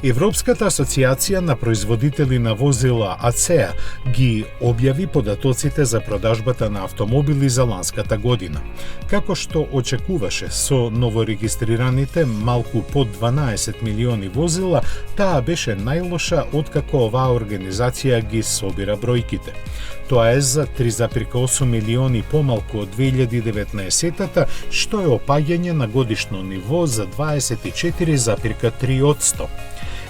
Европската асоцијација на производители на возила АЦЕА ги објави податоците за продажбата на автомобили за ланската година. Како што очекуваше со новорегистрираните малку под 12 милиони возила, таа беше најлоша откако оваа организација ги собира бројките. Тоа е за 3,8 милиони помалку од 2019-та, што е опаѓање на годишно ниво за 24,3%.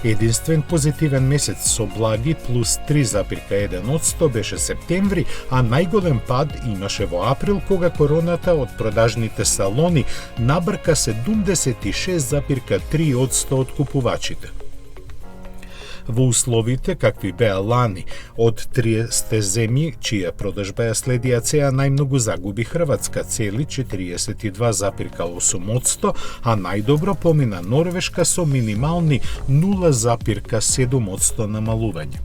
Единствен позитивен месец со благи плюс 3,1% беше септември, а најголем пад имаше во април, кога короната од продажните салони набрка 76,3% од купувачите. Во условите какви беа лани, од 30 земји чија продажба ја следи АЦЕА, најмногу загуби Хрватска, цели 42,8%, а најдобро помина Норвешка со минимални 0,7% намалување.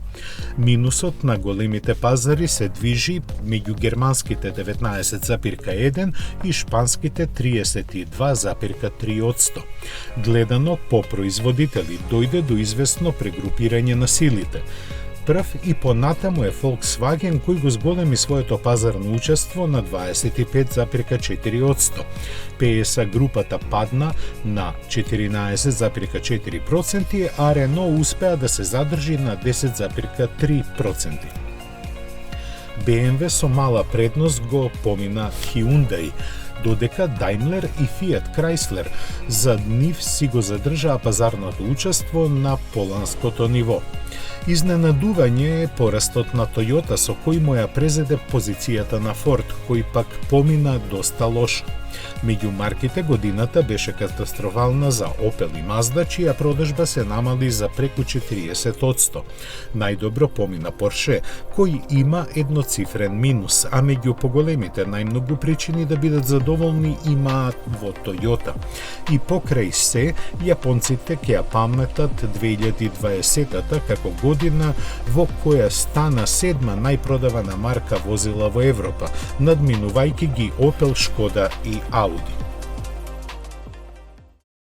Минусот на големите пазари се движи меѓу германските 19,1 и шпанските 32,3%. Гледано по производители, дојде до известно прегрупирање на силите. Прв и понатаму е Volkswagen, кој го зголеми своето пазарно учество на 25,4%. ПСА групата падна на 14,4%, а Renault успеа да се задржи на 10,3%. BMW со мала предност го помина Hyundai, додека Daimler и Fiat Chrysler за нив си го задржаа пазарното учество на поланското ниво. Изненадување е порастот на Toyota, со кој му ја презеде позицијата на Ford, кој пак помина доста лошо. Меѓу марките годината беше катастрофална за Opel и Mazda, чија продажба се намали за преку 40%. Најдобро помина Porsche, кој има едноцифрен минус, а меѓу поголемите најмногу причини да бидат задоволни имаат во Toyota. И покрај се, јапонците ќе ја паметат 2020-та како година во која стана седма најпродавана марка возила во Европа, надминувајќи ги Opel, Шкода и Ауди.